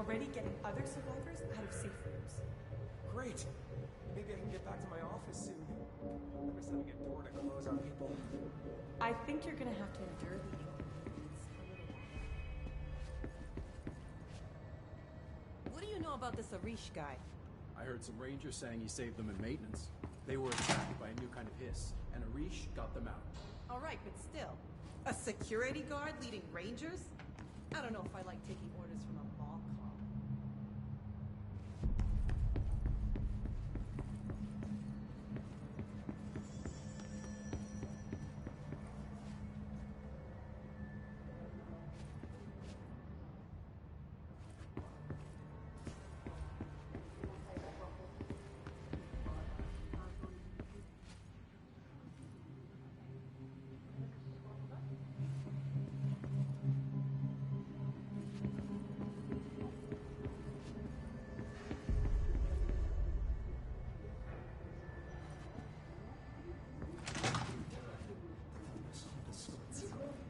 already getting other survivors out of safe rooms. Great. Maybe I can get back to my office soon. I miss having a door to close on people. I think you're gonna have to endure the inconvenience a little while. What do you know about this Arish guy? I heard some rangers saying he saved them in maintenance. They were attacked by a new kind of hiss, and Arish got them out. Alright, but still. A security guard leading rangers? I don't know if I like taking orders from a mall cop.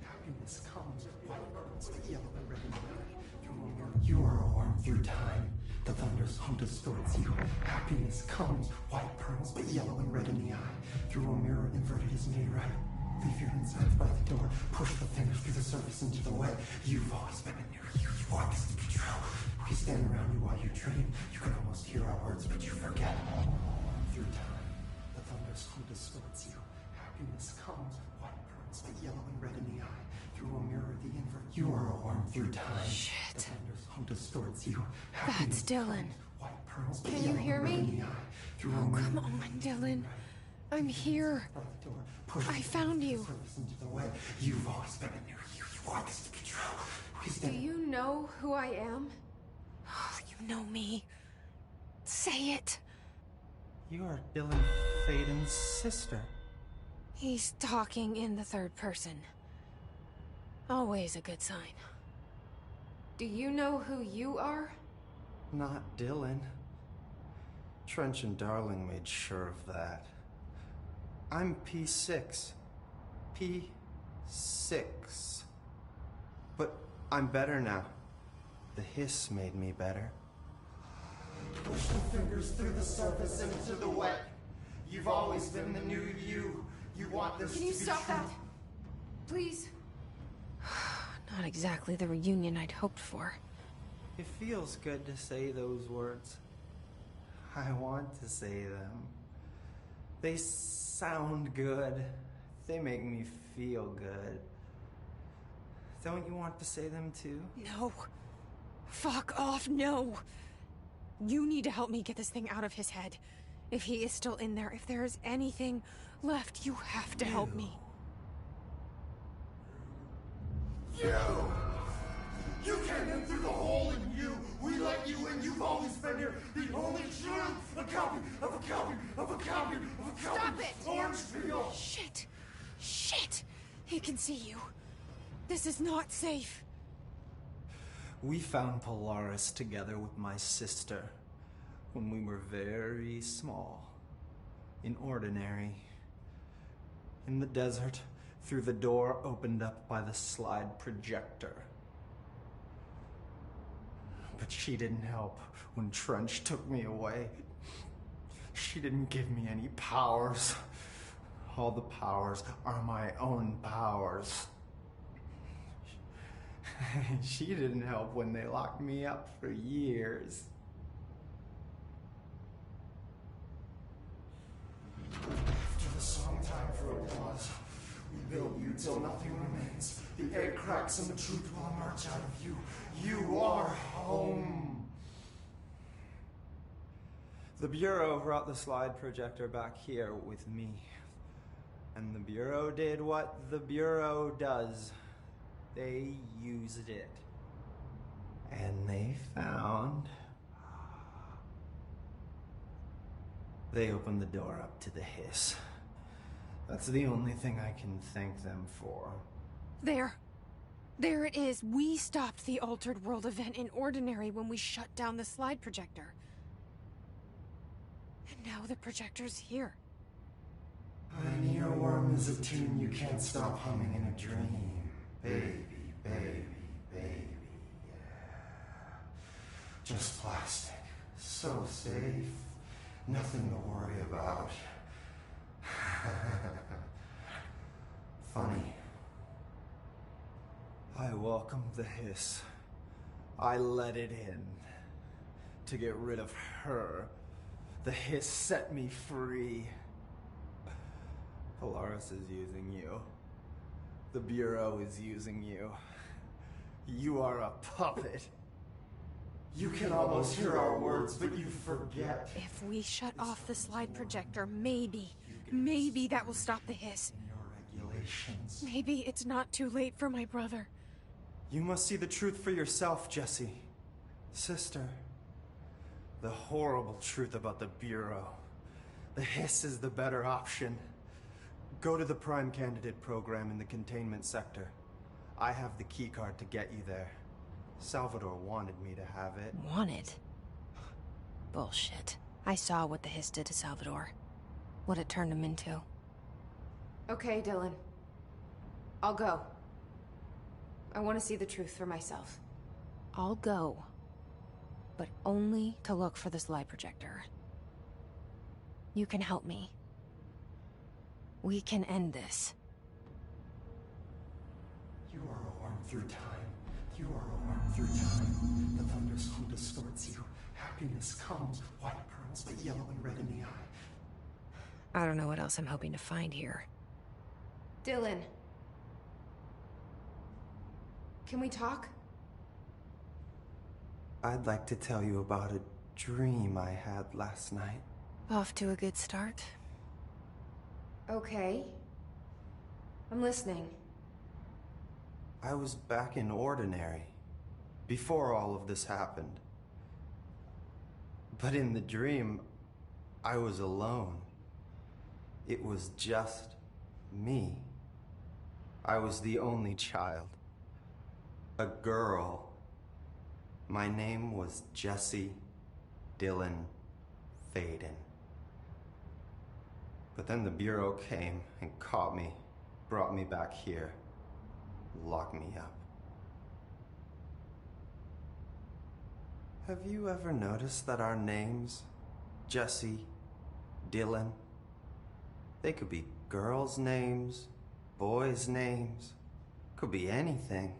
Happiness comes, white burns, the yellow and red and black. Through a mirror, you are a worm through time. The thunder's hum distorts you. Happiness comes, white pearls, but yellow and red in the eye. Through a mirror, inverted is made right. Leave your insides by the door. Push the fingers through the surface into the wet. You've always been in your you. You want this to be true. We stand around you while you dream. You can almost hear our words, but you forget. Through time, the thunder's hum distorts you. Happiness comes, white pearls, but yellow and red in the eye. Through a mirror, the invert. You are a worm through time. Shit. The thunder's hum distorts you. That's Dylan. White pearls, but Can you yellow hear and red me? in the eye. Through a Oh, mirror, come on, Dylan. I'm here. by the door. Push I found you. the surface into the wet. You've always been in your you. You want this to be true. We Do stand you know who I am? Oh, you know me. Say it. You are Dylan Faden's sister. He's talking in the third person. Always a good sign. Do you know who you are? Not Dylan. Trench and Darling made sure of that. I'm P6. P6. But I'm better now. The hiss made me better. push the fingers through the surface into the wet. You've always been the new you. You want this Can to you be stop true. that? Please? Not exactly the reunion I'd hoped for. It feels good to say those words. I want to say them. They sound good. They make me feel good. Don't you want to say them too? No. Fuck off, no. You need to help me get this thing out of his head. If he is still in there, if there is anything left, you have to help me. You came in through the hole in you. We let you in. You've always been here. The only truth. A copy of a copy of a copy of a copy. Stop it! Orange peel. Shit. Shit. He can see you. This is not safe. We found Polaris together with my sister when we were very small, in Ordinary, in the desert, through the door opened up by the slide projector. But she didn't help when Trench took me away. She didn't give me any powers. All the powers are my own powers. She didn't help when they locked me up for years. After the song time for applause, we build you till nothing remains. The egg cracks and the truth will emerge out of you. You are home. The Bureau brought the slide projector back here with me. And the Bureau did what the Bureau does. They used it. And they found... They opened the door up to the hiss. That's the only thing I can thank them for. There. There it is. We stopped the Altered World event in Ordinary when we shut down the slide projector. And now the projector's here. An earworm is a tune you can't stop humming in a dream. Baby, baby, baby, yeah. Just plastic. So safe. Nothing to worry about. Funny. I welcomed the hiss. I let it in. To get rid of her. The hiss set me free. Polaris is using you. The Bureau is using you. You are a puppet. You can almost hear our words, but you forget. If we shut off the slide projector, maybe that will stop the hiss. In your regulations. Maybe it's not too late for my brother. You must see the truth for yourself, Jesse. Sister. The horrible truth about the Bureau. The hiss is the better option. Go to the Prime Candidate program in the containment sector. I have the keycard to get you there. Salvador wanted me to have it. Wanted? Bullshit. I saw what the hiss did to Salvador. What it turned him into. Okay, Dylan. I'll go. I want to see the truth for myself. I'll go. But only to look for the slide projector. You can help me. We can end this. You are a worm through time. You are a worm through time. The thunderstorm distorts you. Happiness comes, white pearls, but yellow and red in the eye. I don't know what else I'm hoping to find here. Dylan. Can we talk? I'd like to tell you about a dream I had last night. Off to a good start. Okay. I'm listening. I was back in Ordinary, before all of this happened. But in the dream, I was alone. It was just me. I was the only child. A girl. My name was Jesse Dylan Faden. But then the Bureau came and caught me, brought me back here, locked me up. Have you ever noticed that our names, Jesse, Dylan, they could be girls' names, boys' names, could be anything.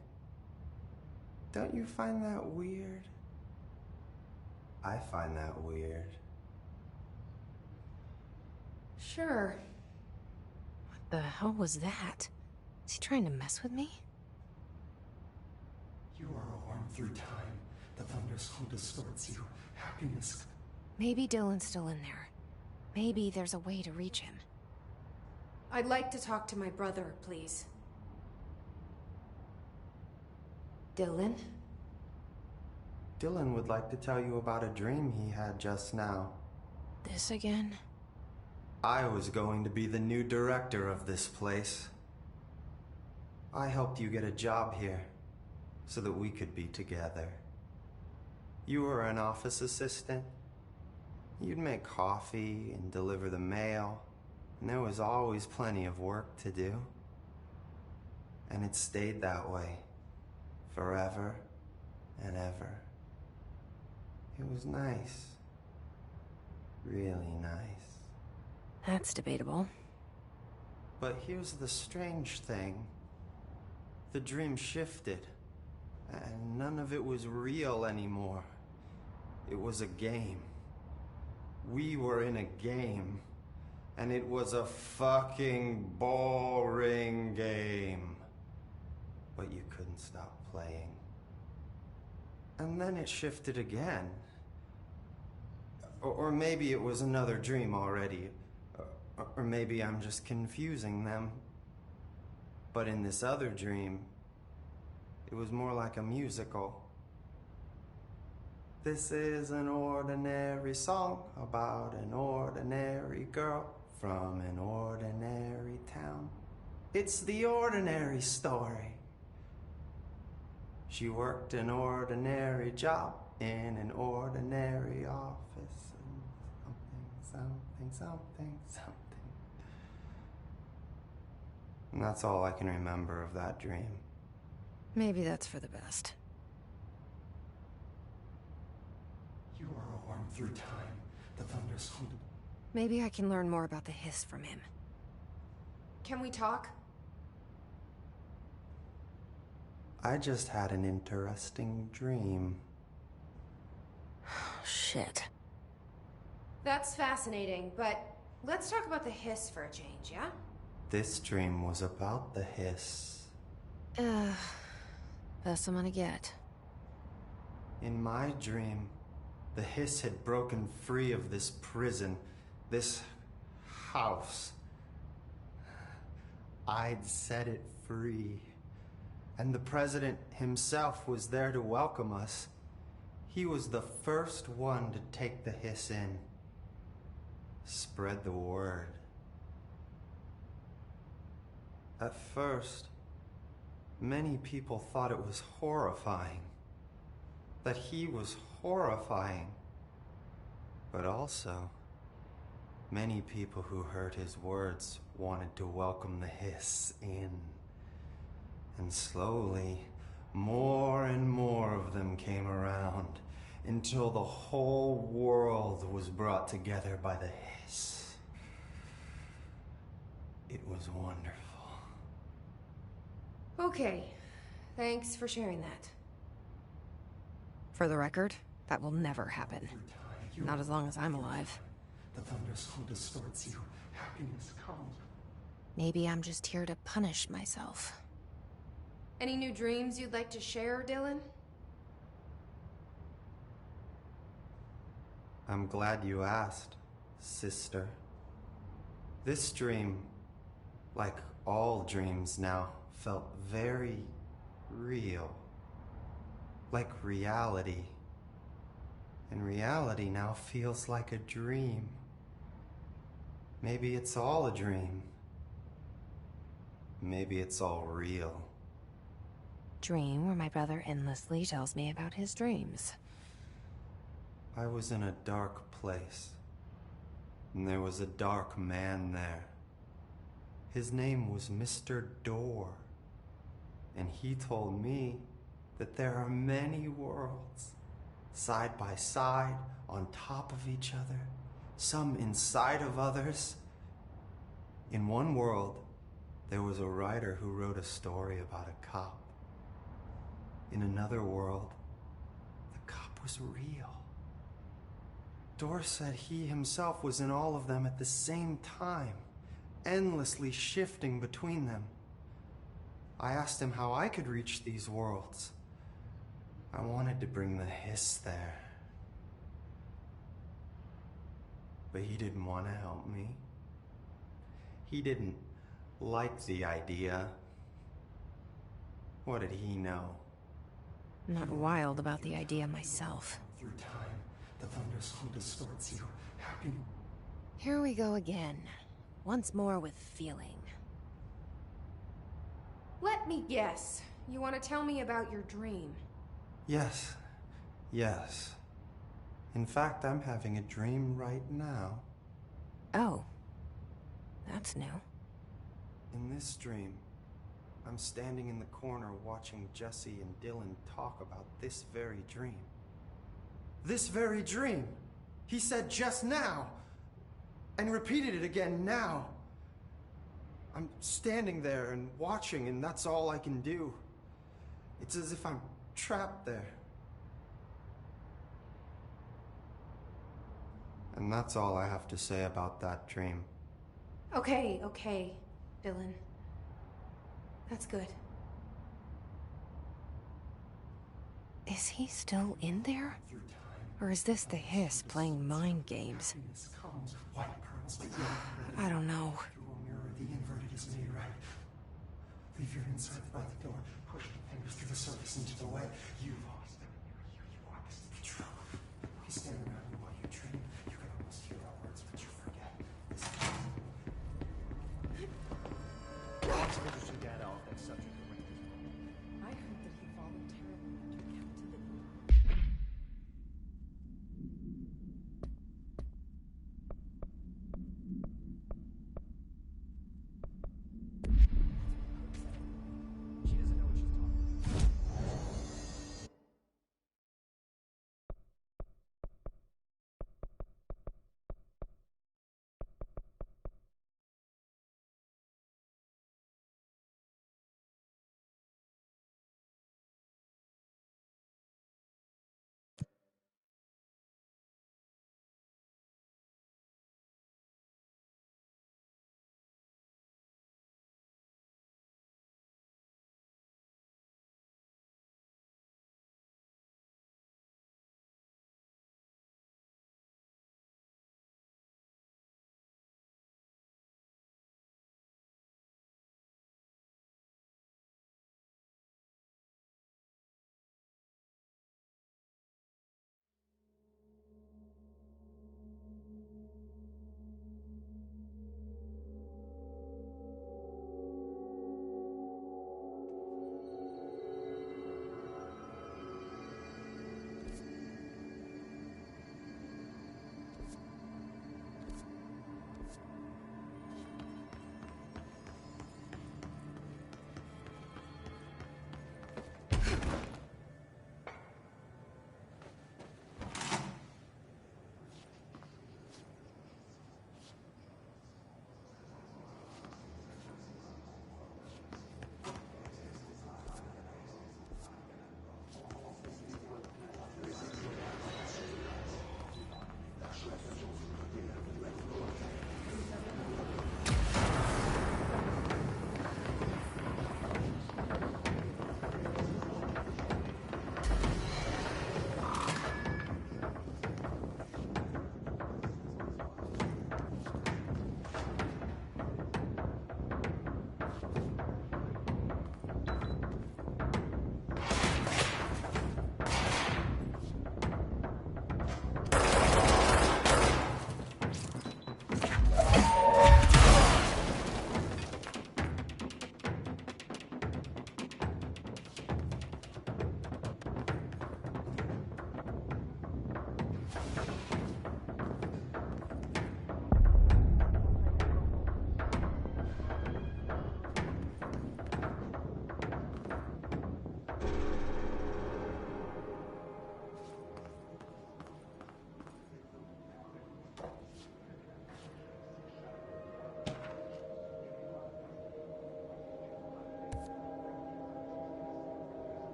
Don't you find that weird? I find that weird. Sure. What the hell was that? Is he trying to mess with me? You are a worm through time. The thunderstorm distorts you. Happiness. Maybe Dylan's still in there. Maybe there's a way to reach him. I'd like to talk to my brother, please. Dylan? Dylan would like to tell you about a dream he had just now. This again? I was going to be the new director of this place. I helped you get a job here, so that we could be together. You were an office assistant. You'd make coffee and deliver the mail, and there was always plenty of work to do. And it stayed that way, forever and ever. It was nice. Really nice. That's debatable. But here's the strange thing. The dream shifted, and none of it was real anymore. It was a game. We were in a game, and it was a fucking boring game. But you couldn't stop playing. And then it shifted again. Or maybe it was another dream already. Or maybe I'm just confusing them. But in this other dream, it was more like a musical. This is an ordinary song about an ordinary girl from an ordinary town. It's the ordinary story. She worked an ordinary job in an ordinary office. And something. And that's all I can remember of that dream. Maybe that's for the best. through time, the thunders hummed. Maybe I can learn more about the hiss from him. Can we talk? I just had an interesting dream. Shit. That's fascinating, but let's talk about the hiss for a change, yeah? This dream was about the hiss. Best I'm gonna get. In my dream, the hiss had broken free of this prison, this house. I'd set it free. And the president himself was there to welcome us. He was the first one to take the hiss in. Spread the word. At first, many people thought it was horrifying. That he was horrifying. But also, many people who heard his words wanted to welcome the hiss in. And slowly, more and more of them came around until the whole world was brought together by the hiss. It was wonderful. Okay. Thanks for sharing that. For the record, that will never happen. Not as long as I'm alive. The thunders hum distorts you. Happiness comes. Maybe I'm just here to punish myself. Any new dreams you'd like to share, Dylan? I'm glad you asked, sister. This dream, like all dreams now, felt very real. Like reality. And reality now feels like a dream. Maybe it's all a dream. Maybe it's all real. Dream where my brother endlessly tells me about his dreams. I was in a dark place, and there was a dark man there. His name was Mr. Door, and he told me that there are many worlds, side by side, on top of each other, some inside of others. In one world, there was a writer who wrote a story about a cop. In another world, the cop was real. Door said he himself was in all of them at the same time, endlessly shifting between them. I asked him how I could reach these worlds. I wanted to bring the hiss there. But he didn't want to help me. He didn't like the idea. What did he know? I'm not wild about the idea myself. Through time, the thunders hum distorts you. Happiness. Here we go again. Once more with feeling. Let me guess. You want to tell me about your dream? Yes. Yes. In fact, I'm having a dream right now. Oh. That's new. In this dream, I'm standing in the corner watching Jesse and Dylan talk about this very dream. This very dream! He said just now! And repeated it again now! I'm standing there and watching, and that's all I can do. It's as if I'm trapped there. And that's all I have to say about that dream. Okay, Dylan. That's good. Is he still in there? Or is this the hiss playing mind games? Happiness comes. White pearls, but yellow. I don't know. Through a mirror, the inverted is made right. Leave your inside by the door. Push the fingers through the surface into the way. You lost them. You want this to be true. He's standing around you while you dream. You can almost hear our words, but you forget. Lots of interesting data off that subject around this moment. I heard that he voluntarily entered captivity. She doesn't know what she's talking about.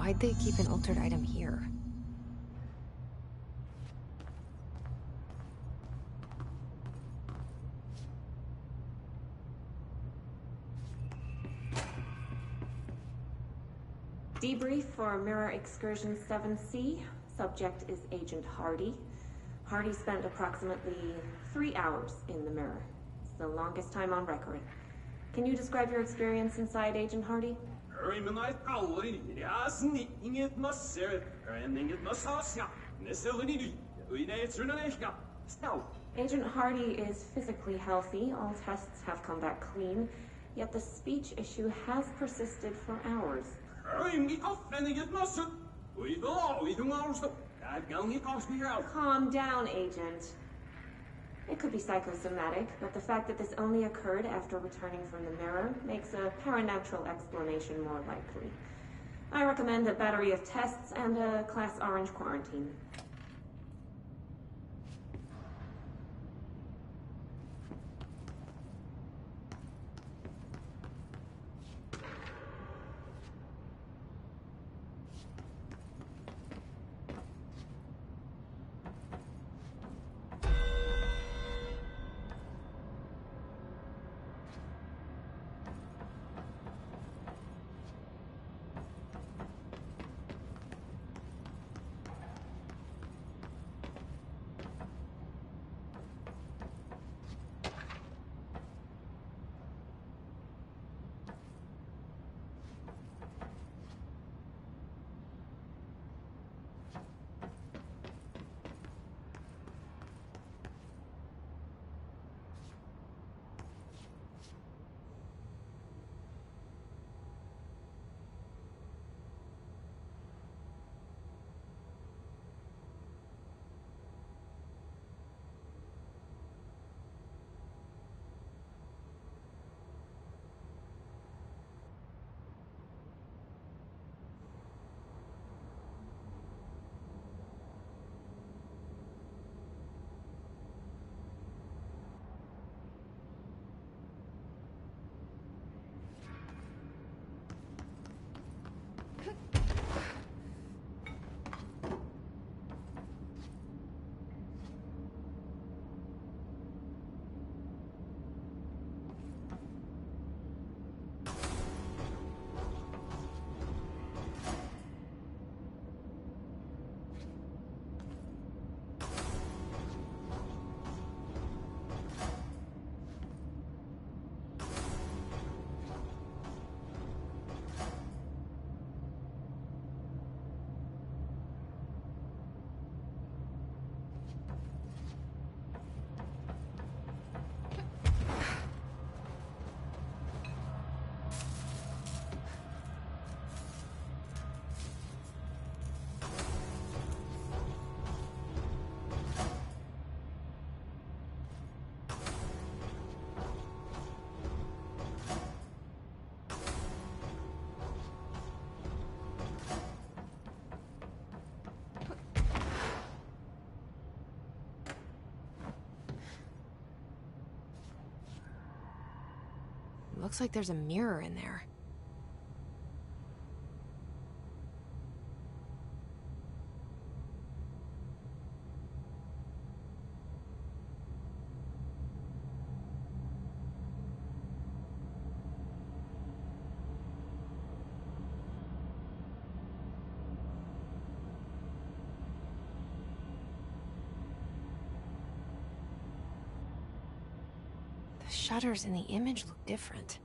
Why'd they keep an altered item here? Debrief for Mirror Excursion 7C. Subject is Agent Hardy. Hardy spent approximately 3 hours in the mirror. It's the longest time on record. Can you describe your experience inside, Agent Hardy? Agent Hardy is physically healthy. All tests have come back clean. Yet the speech issue has persisted for hours. Calm down, Agent. It could be psychosomatic, but the fact that this only occurred after returning from the mirror makes a paranatural explanation more likely. I recommend a battery of tests and a Class Orange quarantine. Looks like there's a mirror in there. The shutters in the image look different.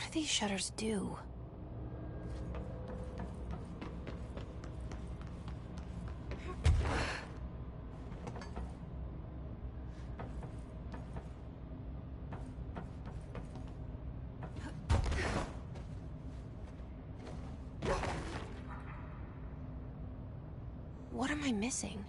do these shutters do? What am I missing?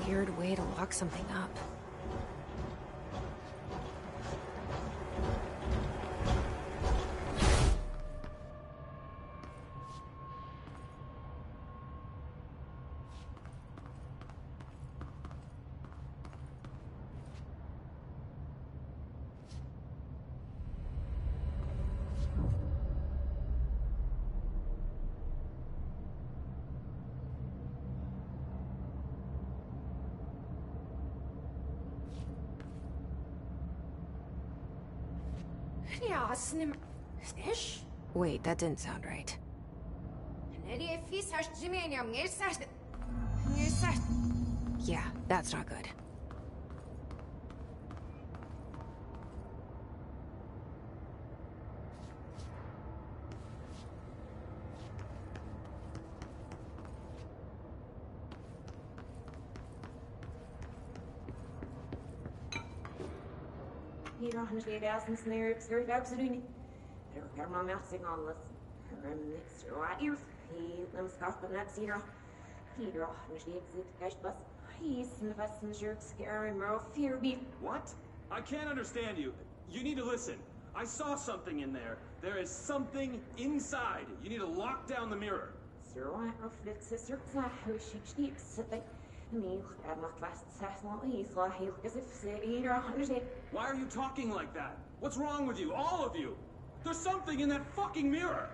Weird way to lock something up. Wait, that didn't sound right. Yeah, that's not good. Hier nog een tweeduizend sneer, stuurt ook ze niet. Er kan maar meer zeggen alles. Er is niks waar hier. Hier is kappen net zien. Hier nog een zit echt was. Hier is een vasten shirt scary more fear be. What? I can't understand you. You need to listen. I saw something in there. There is something inside. You need to lock down the mirror. Sir, I reflect sister. Who should she sit? Why are you talking like that? What's wrong with you? All of you! There's something in that fucking mirror!